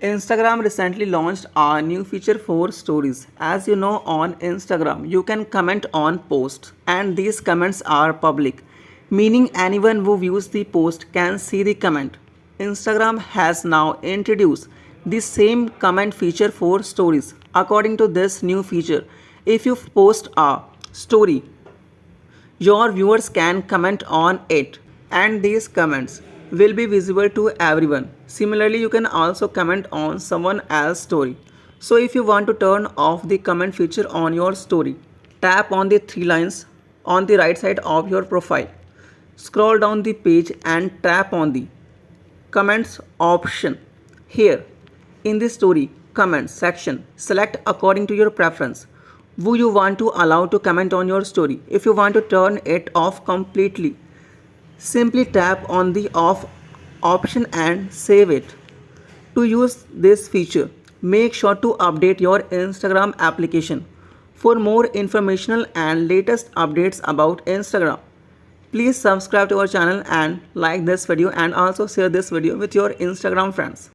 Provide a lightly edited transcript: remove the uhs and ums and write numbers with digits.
Instagram recently launched a new feature for stories. As you know, on Instagram, you can comment on posts, and these comments are public, meaning anyone who views the post can see the comment. Instagram has now introduced the same comment feature for stories. According to this new feature, if you post a story, your viewers can comment on it, and these comments will be visible to everyone. Similarly, you can also comment on someone else's story. So, if you want to turn off the comment feature on your story, tap on the three lines on the right side of your profile. Scroll down the page and tap on the comments option. Here, in the story comments section, select according to your preference who you want to allow to comment on your story. If you want to turn it off completely, simply tap on the off option and save it. To use this feature, make sure to update your Instagram application. For more informational and latest updates about Instagram, please subscribe to our channel and like this video, and also share this video with your Instagram friends.